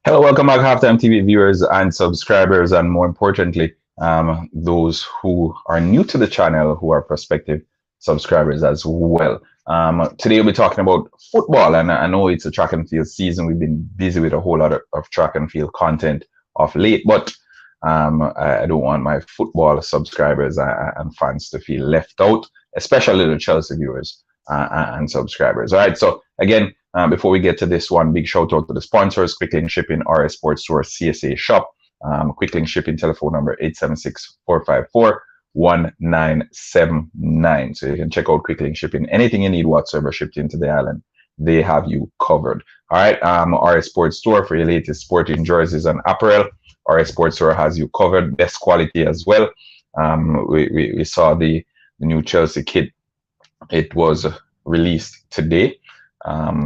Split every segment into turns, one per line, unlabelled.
Hello, welcome back, Halftime TV viewers and subscribers, and more importantly, those who are new to the channel, who are prospective subscribers as well. Today we'll be talking about football, and I know it's a track and field season. We've been busy with a whole lot of track and field content of late, but I don't want my football subscribers and fans to feel left out, especially the Chelsea viewers and subscribers. All right, so again, before we get to this one, big shout out to the sponsors: Quick Link Shipping, RS Sports Store, CSA Shop. Quick Link Shipping telephone number 876-454-1979. So you can check out Quick Link Shipping. Anything you need whatsoever shipped into the island, they have you covered. All right, RS Sports Store for your latest sporting jerseys and apparel. RS Sports Store has you covered, best quality as well. We saw the new Chelsea kit. It was released today.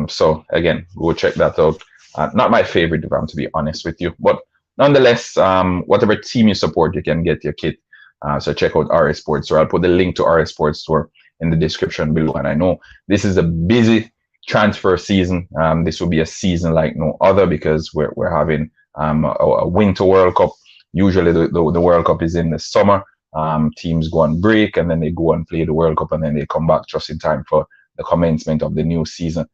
So again, go check that out. Not my favorite, if I'm to be honest with you, but nonetheless, whatever team you support, you can get your kit. So check out RS Sports Store. I'll put the link to RS Sports Store in the description below. And I know this is a busy transfer season. This will be a season like no other because we're having a winter World Cup. Usually the World Cup is in the summer. Teams go on break and then they go and play the World Cup and then they come back just in time for the commencement of the new season.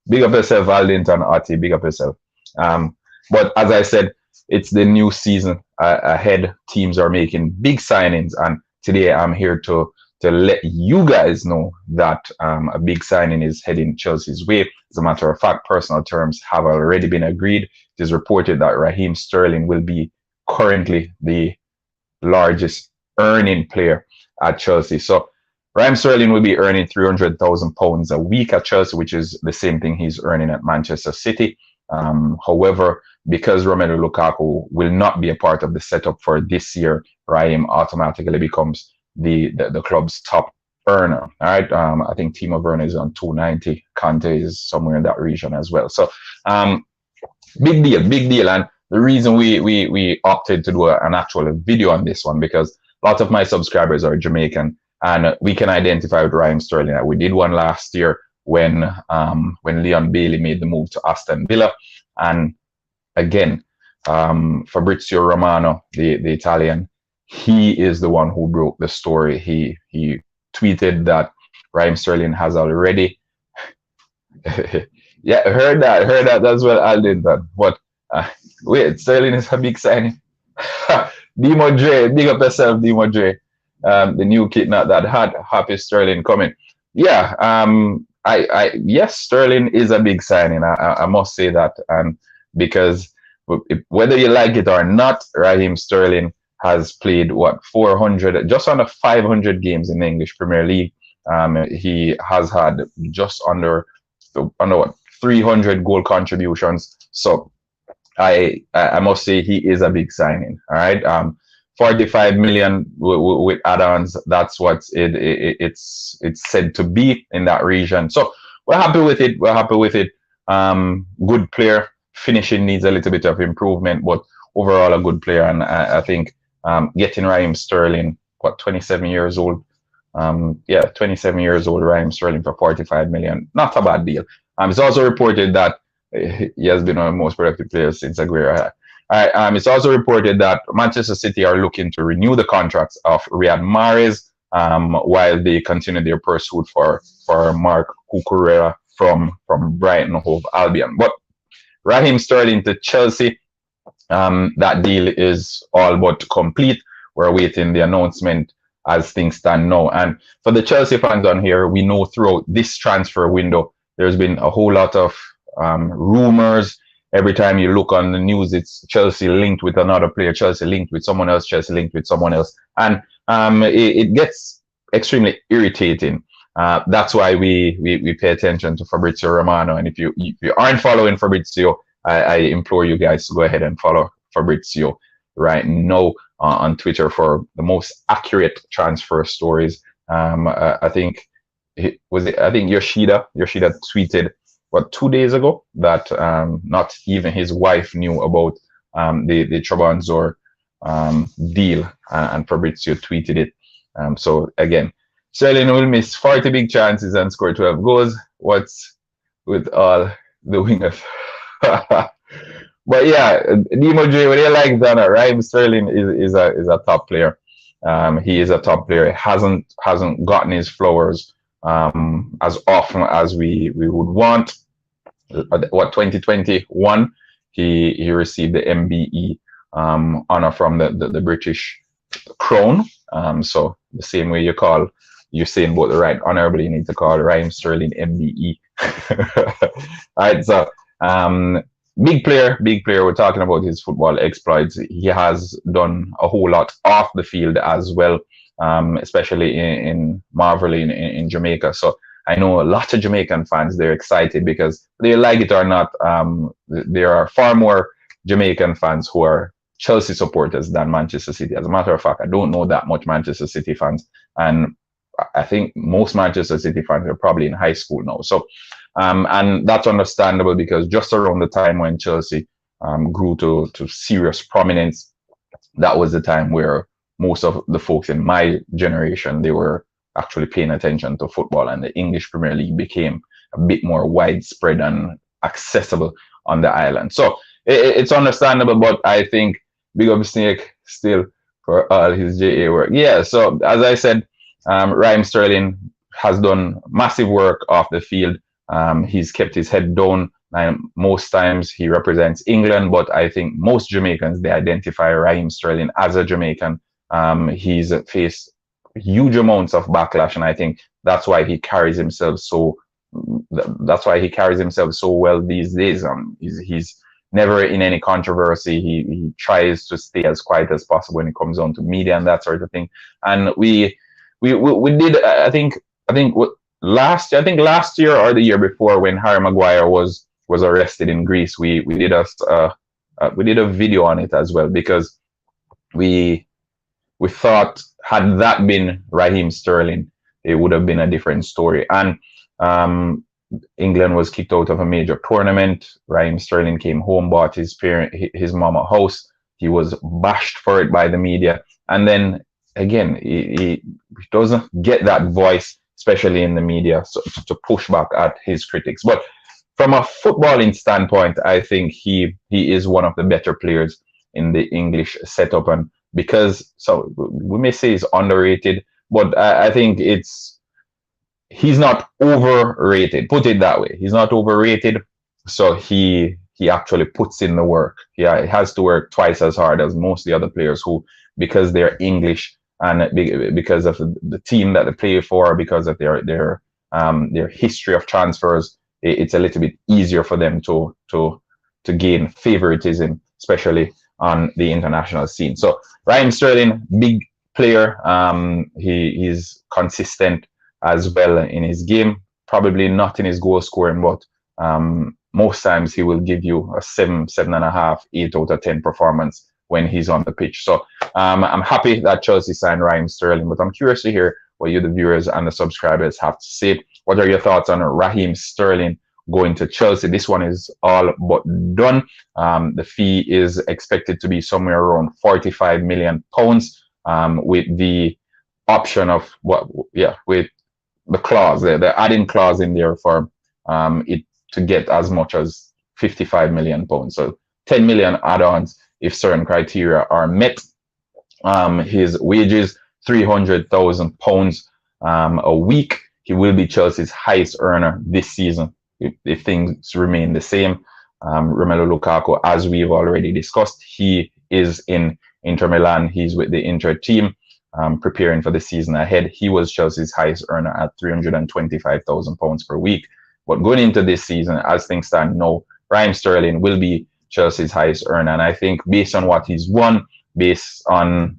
Big up yourself, Aldington, Artie. Big up yourself. But as I said, it's the new season ahead. Teams are making big signings, and today I'm here to let you guys know that a big signing is heading Chelsea's way. As a matter of fact, personal terms have already been agreed. It is reported that Raheem Sterling will be currently the largest earning player at Chelsea. So Raheem Sterling will be earning £300,000 a week at Chelsea, which is the same thing he's earning at Manchester City. However, because Romelu Lukaku will not be a part of the setup for this year, Raheem automatically becomes the club's top earner. All right. I think Timo Werner is on 290. Conte is somewhere in that region as well. So big deal. And the reason we opted to do an actual video on this one, because lots of my subscribers are Jamaican, and we can identify with Raheem Sterling. We did one last year when Leon Bailey made the move to Aston Villa. And again, Fabrizio Romano, the Italian, he is the one who broke the story. He tweeted that Raheem Sterling has already yeah, heard that as well, Aldington. But wait, Sterling is a big signing. Demo Dre, big up yourself, Demo Dre. The new kid not that hot. Happy Sterling coming. Yeah, yes, Sterling is a big signing. I must say that, and because whether you like it or not, Raheem Sterling has played 400, just under 500 games in the English Premier League. He has had just under 300 goal contributions. So I must say he is a big signing. All right. 45 million with add-ons. That's what it's said to be in that region. So we're happy with it. Good player. Finishing needs a little bit of improvement, but overall a good player. And I think getting Raheem Sterling, 27 years old. 27 years old, Raheem Sterling for 45 million. Not a bad deal. It's also reported that he has been one of the most productive players since Aguero. It's also reported that Manchester City are looking to renew the contracts of Riyad Mahrez while they continue their pursuit for Marc Cucurella from Brighton Hove Albion. But Raheem Sterling to Chelsea, that deal is all but complete. We're awaiting the announcement as things stand now. And for the Chelsea fans on here, we know throughout this transfer window, there's been a whole lot of rumors. Every time you look on the news, it's Chelsea linked with another player, Chelsea linked with someone else, Chelsea linked with someone else. And it gets extremely irritating. That's why we pay attention to Fabrizio Romano. And if you aren't following Fabrizio, I implore you guys to go ahead and follow Fabrizio right now on Twitter for the most accurate transfer stories. I think Yoshida tweeted 2 days ago that not even his wife knew about the Trabzonspor deal, and Fabrizio tweeted it. So again, Sterling will miss 40 big chances and score 12 goals. What's with all the wingers? But yeah, Demo J, what you like that? Raheem Sterling is a top player. He is a top player. He hasn't gotten his flowers as often as we would want. What 2021 he received the MBE honor from the British Crown. So the same way you call Usain Bolt the right honorable, you need to call Raheem Sterling MBE. All right, so um, big player. We're talking about his football exploits. He has done a whole lot off the field as well, especially in Marvel in Jamaica. So I know a lot of Jamaican fans, they're excited because they like it or not. There are far more Jamaican fans who are Chelsea supporters than Manchester City. As a matter of fact, I don't know that much Manchester City fans, and I think most Manchester City fans are probably in high school now. So, and that's understandable because just around the time when Chelsea grew to serious prominence, that was the time where most of the folks in my generation they were actually paying attention to football, and the English Premier League became a bit more widespread and accessible on the island. So it's understandable, but I think big up Snake still for all his JA work. Yeah. So as I said, Raheem Sterling has done massive work off the field. He's kept his head down. And most times he represents England, but I think most Jamaicans they identify Raheem Sterling as a Jamaican. He's faced huge amounts of backlash, and I think that's why he carries himself so. That's why he carries himself so well these days. He's never in any controversy. He tries to stay as quiet as possible when it comes down to media and that sort of thing. And we did. I think last year or the year before when Harry Maguire was arrested in Greece, we did a video on it as well because we we thought had that been Raheem Sterling, it would have been a different story. And England was kicked out of a major tournament. Raheem Sterling came home, bought his mom a house. He was bashed for it by the media, and then again, he doesn't get that voice, especially in the media, so, to push back at his critics. But from a footballing standpoint, I think he is one of the better players in the English setup, and because so we may say he's underrated, but I think he's not overrated. Put it that way. He's not overrated. So he actually puts in the work. Yeah, he has to work twice as hard as most of the other players who, because they're English and because of the team that they play for, because of their history of transfers, it's a little bit easier for them to gain favoritism, especially on the international scene. So Raheem Sterling, big player. He's consistent as well in his game. Probably not in his goal scoring, but most times he will give you a 7.5, 8 out of 10 performance when he's on the pitch. So I'm happy that Chelsea signed Raheem Sterling, but I'm curious to hear what you, the viewers and the subscribers, have to say. What are your thoughts on Raheem Sterling going to Chelsea? This one is all but done. The fee is expected to be somewhere around £45 million, with the option of with the clause, the adding clause in there for it to get as much as £55 million. So 10 million add-ons if certain criteria are met. His wages, £300,000 a week. He will be Chelsea's highest earner this season if things remain the same. Romelu Lukaku, as we've already discussed, he is in Inter Milan. He's with the Inter team, preparing for the season ahead. He was Chelsea's highest earner at £325,000 per week. But going into this season, as things stand now, Raheem Sterling will be Chelsea's highest earner. And I think based on what he's won, based on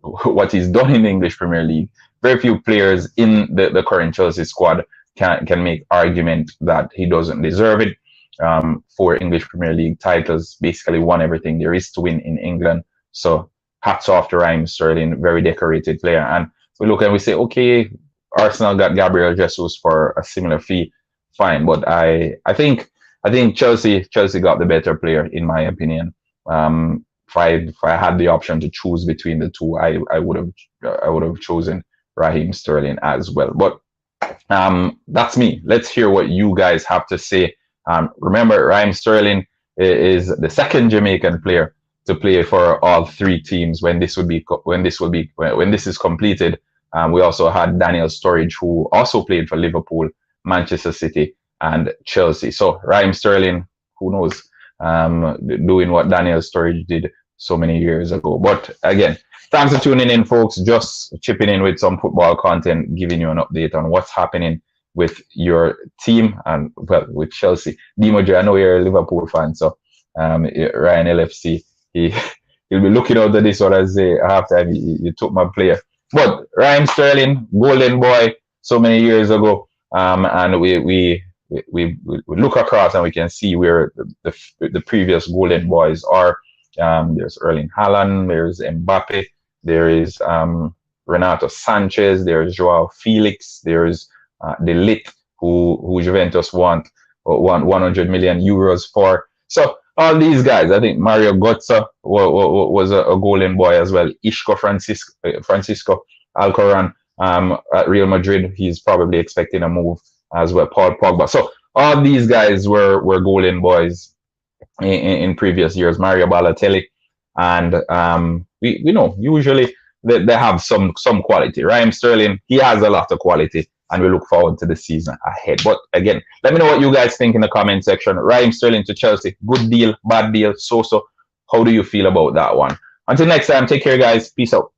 what he's done in the English Premier League, very few players in the current Chelsea squad can make argument that he doesn't deserve it. 4 English Premier League titles, basically won everything there is to win in England. So hats off to Raheem Sterling, very decorated player. And we look and we say, okay, Arsenal got Gabriel Jesus for a similar fee, fine. But I think Chelsea got the better player in my opinion. If I had the option to choose between the two, I would have chosen Raheem Sterling as well. But that's me. Let's hear what you guys have to say. Remember, Raheem Sterling is the second Jamaican player to play for all three teams when this is completed. We also had Daniel Sturridge, who also played for Liverpool, Manchester City, and Chelsea. So Raheem Sterling, who knows, doing what Daniel Sturridge did so many years ago. But again, thanks for tuning in, folks. Just chipping in with some football content, giving you an update on what's happening with your team and, well, with Chelsea. Dimojo, I know you're a Liverpool fan, so Ryan LFC, he'll be looking out at this one and say, halftime, you took my player. But Raheem Sterling, golden boy, so many years ago, and we look across and we can see where the previous golden boys are. There's Erling Haaland, there's Mbappe, there is Renato Sanchez, there's Joao Felix, there's De Ligt, who Juventus want 100 million euros for. So all these guys, I think Mario Götze was a golden boy as well. Isco Francisco Alcoran at Real Madrid, he's probably expecting a move as well. Paul Pogba. So all these guys were golden boys in previous years. Mario Balotelli, and we know usually they have some quality. Raheem Sterling, he has a lot of quality, and we look forward to the season ahead. But again, let me know what you guys think in the comment section. Raheem Sterling to Chelsea, good deal, bad deal, so. How do you feel about that one? Until next time, take care, guys. Peace out.